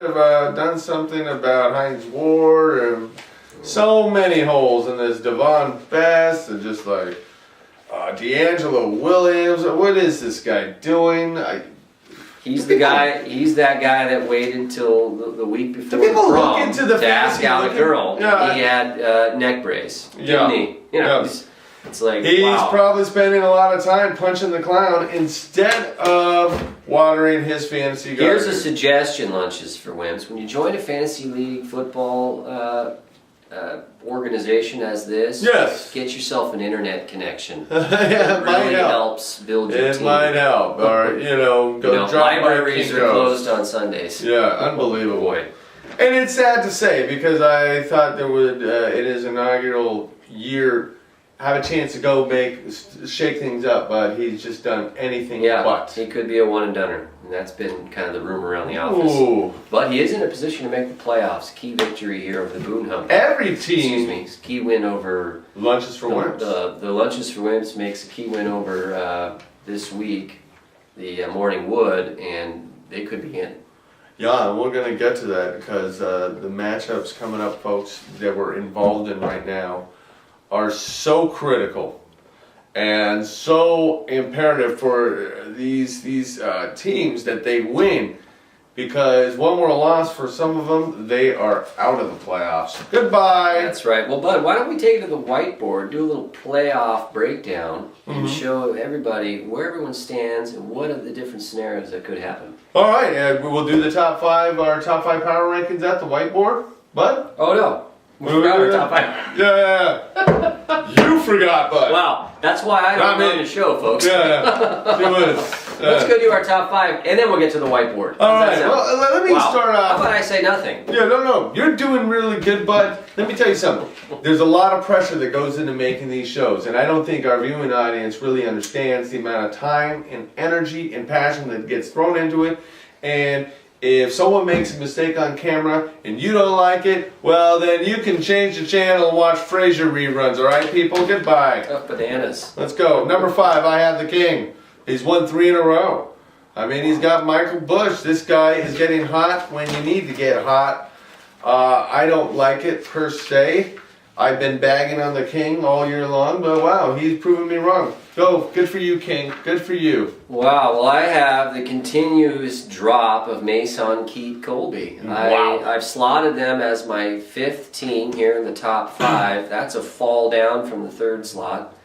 have done something about Heinz Ward and so many holes in this. Devon Best and just like D'Angelo Williams. What is this guy doing? He's the guy. He's that guy that waited till the week before Do people prom look into the to ask out a girl. Yeah. He had neck brace, didn't he? You know, it's like he's wow. probably spending a lot of time punching the clown instead of watering his fantasy garden. Here's a suggestion, lunches for wimps. When you join a fantasy league football organization as this, yes, get yourself an internet connection. Yeah, it really helps build your team. It might help, or go drive libraries are closed on Sundays. Yeah, unbelievable. Boy. And it's sad to say because I thought there would in his inaugural year have a chance to go shake things up, but he's just done anything but. He could be a one and doneer, and that's been kind of the rumor around the office. Ooh. But he is in a position to make the playoffs. Key victory here over the Boone Hump. Every team. Key win over Lunches for Wimps. The Lunches for Wimps makes a key win over this week, the Morning Wood, and they could be in. Yeah, and we're going to get to that because the matchups coming up, folks, that we're involved in right now are so critical and so imperative for these teams that they win, because one more loss for some of them, they are out of the playoffs. Goodbye. That's right. Well, Bud, why don't we take it to the whiteboard, do a little playoff breakdown, and show everybody where everyone stands and what are the different scenarios that could happen. All right, we'll do the top five power rankings at the whiteboard, Bud? Oh, no. We forgot our top five. Yeah. You forgot, Bud. Wow, that's why I don't run the show, folks. Let's go do our top five, and then we'll get to the whiteboard. All right, well, let me start off. How about I say nothing? Yeah, no. You're doing really good, Bud. Let me tell you something. There's a lot of pressure that goes into making these shows, and I don't think our viewing audience really understands the amount of time and energy and passion that gets thrown into it. And if someone makes a mistake on camera and you don't like it, well, then you can change the channel and watch Frasier reruns, all right, people? Goodbye. Oh, bananas. Let's go. Number 5, I have the King. He's won 3 in a row. I mean, he's got Michael Bush. This guy is getting hot when you need to get hot. I don't like it per se. I've been bagging on the King all year long, but wow, he's proven me wrong. Go. Good for you, King. Good for you. Wow. Well, I have the continuous drop of Mason Keat Colby. Wow. I've slotted them as my 5th team here in the top 5. That's a fall down from the 3rd slot.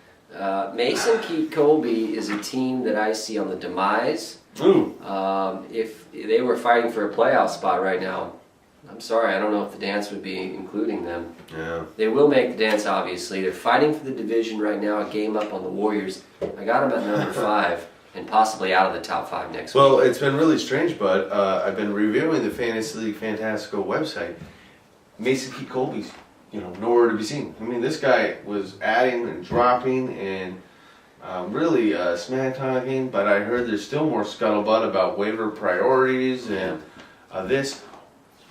Mason Keat Colby is a team that I see on the demise. Ooh. If they were fighting for a playoff spot right now, I'm sorry, I don't know if the dance would be including them. Yeah. They will make the dance, obviously. They're fighting for the division right now, a game up on the Warriors. I got them at number 5 and possibly out of the top 5 next week. Well, it's been really strange, Bud. I've been reviewing the Fantasy League Fantastico website. Mason Keat Colby's, nowhere to be seen. I mean, this guy was adding and dropping and really smack talking, but I heard there's still more scuttlebutt about waiver priorities and this.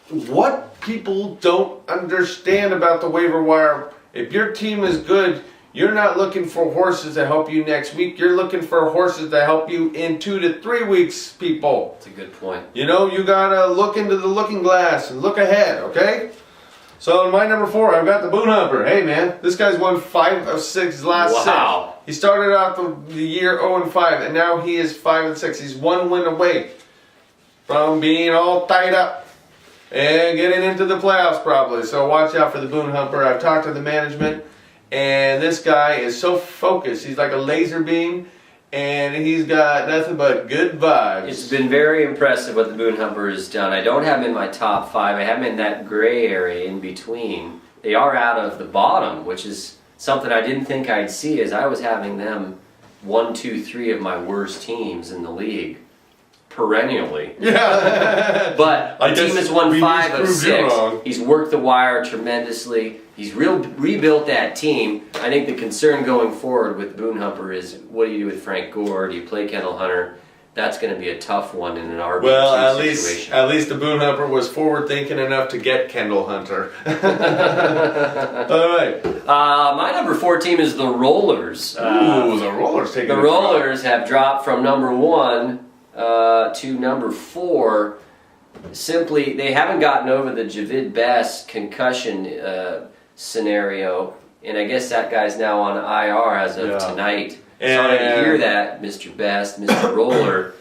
What people don't understand about the waiver wire, if your team is good, you're not looking for horses to help you next week. You're looking for horses to help you in 2 to 3 weeks, people. That's a good point. You gotta look into the looking glass and look ahead, okay? So in my number 4, I've got the Boone Humper. Hey man, this guy's won 5 of 6 last 6. He started out the year 0-5, and now he is 5-6. He's 1 win away from being all tied up and getting into the playoffs probably. So watch out for the Boone Humper. I've talked to the management, and this guy is so focused. He's like a laser beam, and he's got nothing but good vibes. It's been very impressive what the Boone Humper has done. I don't have him in my top 5. I have him in that gray area in between. They are out of the bottom, which is something I didn't think I'd see, as I was having them 1, 2, 3 of my worst teams in the league. Perennially. Yeah. But the team has won 5 of 6. He's worked the wire tremendously. He's rebuilt that team. I think the concern going forward with Boone Humper is, what do you do with Frank Gore? Do you play Kendall Hunter? That's going to be a tough one in an RB2 situation. At least the Boone Humper was forward thinking enough to get Kendall Hunter. All right. My number 4 team is the Rollers. The Rollers taking the Rollers have dropped from number 1 to number 4. simply they haven't gotten over the Javid Best concussion scenario, and I guess that guy's now on IR as of tonight. Sorry to hear that, Mr. Best, Mr. Roller,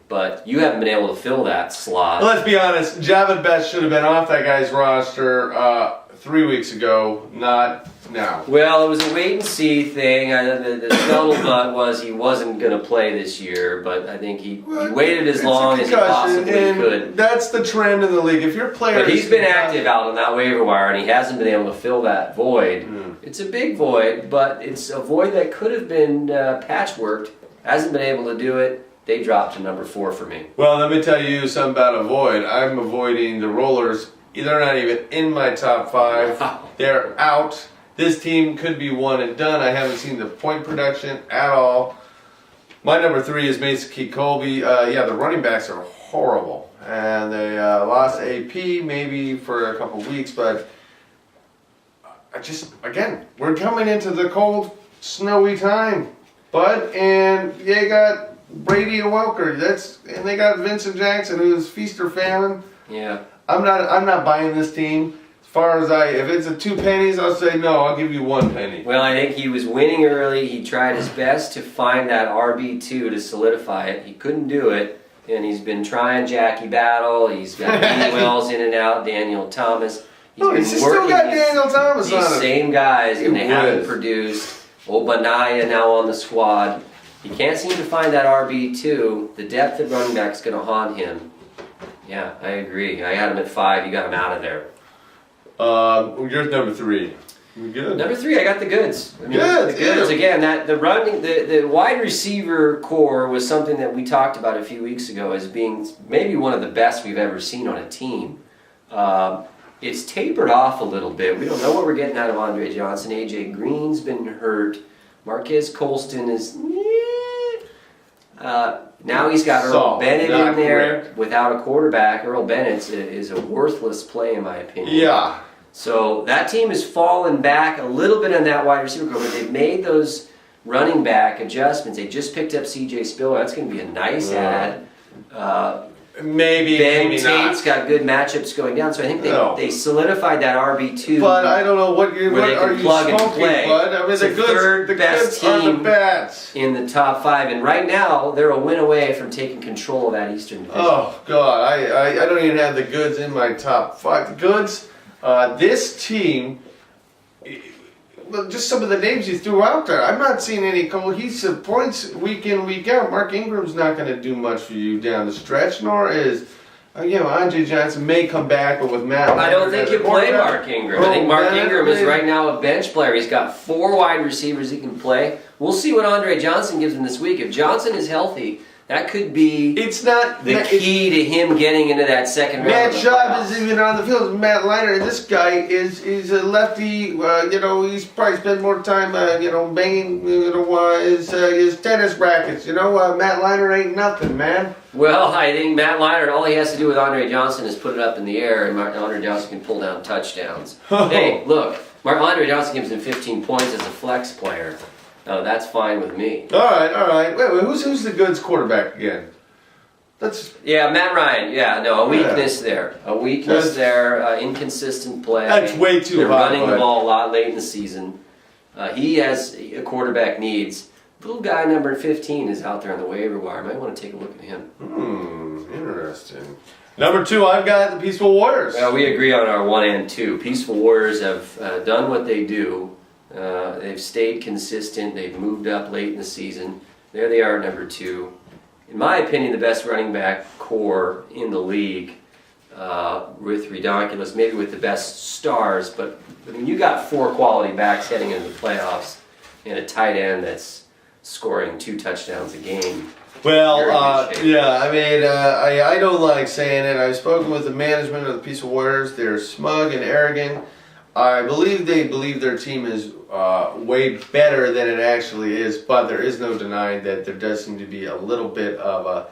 but you haven't been able to fill that slot. Let's be honest, Javid Best should have been off that guy's roster 3 weeks ago, not now. Well, it was a wait and see thing. The scuttlebutt was he wasn't going to play this year, but I think he waited as long as he possibly could. That's the trend in the league. If your player, but he's been active out on that waiver wire, and he hasn't been able to fill that void. It's a big void, but it's a void that could have been patchworked. Hasn't been able to do it. They dropped to number 4 for me. Well, let me tell you something about a void. I'm avoiding the Rollers. They're not even in my top 5. Wow. They're out. This team could be one and done. I haven't seen the point production at all. My number 3 is Mason Key Colby. The running backs are horrible. And they lost AP maybe for a couple weeks, but again, we're coming into the cold, snowy time. Bud, and they got Brady and Welker. And they got Vincent Jackson, who's feast or famine. Yeah. I'm not buying this team. As far as if it's a 2 pennies, I'll say no. I'll give you 1 penny. Well, I think he was winning early. He tried his best to find that RB2 to solidify it. He couldn't do it, and he's been trying Jackie Battle. He's got Lee Wells in and out, Daniel Thomas. He's still got Daniel Thomas on these it. Same guys, and they haven't produced. Obanaya now on the squad. He can't seem to find that RB2. The depth at running back is going to haunt him. Yeah, I agree. I had him at 5. You got him out of there. You're number 3. You good? Number 3, I got the goods. Good. The goods again. The wide receiver core was something that we talked about a few weeks ago as being maybe one of the best we've ever seen on a team. It's tapered off a little bit. We don't know what we're getting out of Andre Johnson. AJ Green's been hurt. Marquez Colston is. Now he's got Earl Bennett in there without a quarterback. Earl Bennett is a worthless play in my opinion. Yeah. So that team has fallen back a little bit on that wide receiver group, but they've made those running back adjustments. They just picked up C.J. Spiller. That's going to be a nice add. Maybe Tate's not. got good matchups going down, so I think they solidified that RB2. But I don't know what are you smoking, Bud? I mean, the goods are the bats in the top 5, and right now they're a win away from taking control of that Eastern Division. Oh God, I don't even have the goods in my top 5. The goods, this team. Just some of the names you threw out there. I'm not seeing any cohesive points week in, week out. Mark Ingram's not going to do much for you down the stretch, nor is, Andre Johnson may come back, but with Matt. I don't think you play Mark Ingram. I think Mark Ingram is right now a bench player. He's got 4 wide receivers he can play. We'll see what Andre Johnson gives him this week. If Johnson is healthy, that could be the key to him getting into that second round. Matt Schaub is even on the field. Matt Leiner, this guy is a lefty. He's probably spent more time, banging his tennis rackets. Matt Leiner ain't nothing, man. Well, I think Matt Leiner, all he has to do with Andre Johnson is put it up in the air, and Andre Johnson can pull down touchdowns. Hey, look, Andre Johnson gives him 15 points as a flex player. Oh, that's fine with me. All right. Wait, who's the goods quarterback again? Matt Ryan. A weakness there. Inconsistent play. That's way too They're high. running the ball a lot late in the season. He has a quarterback needs. Little guy number 15 is out there on the waiver wire. Might want to take a look at him. Interesting. Number 2, I've got the Peaceful Warriors. We agree on our 1 and 2. Peaceful Warriors have done what they do. They've stayed consistent. They've moved up late in the season. There they are at number 2. In my opinion, the best running back core in the league with Redonkulous, maybe with the best stars. But you got 4 quality backs heading into the playoffs and a tight end that's scoring 2 touchdowns a game. Well, I don't like saying it. I've spoken with the management of the Peaceful Warriors. They're smug and arrogant. I believe they believe their team is way better than it actually is, but there is no denying that there does seem to be a little bit of a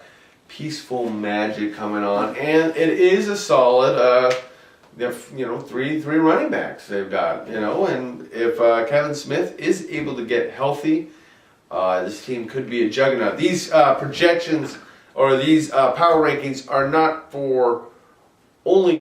peaceful magic coming on, and it is a solid. They're 3 running backs they've got, and if Kevin Smith is able to get healthy, this team could be a juggernaut. These projections or these power rankings are not for only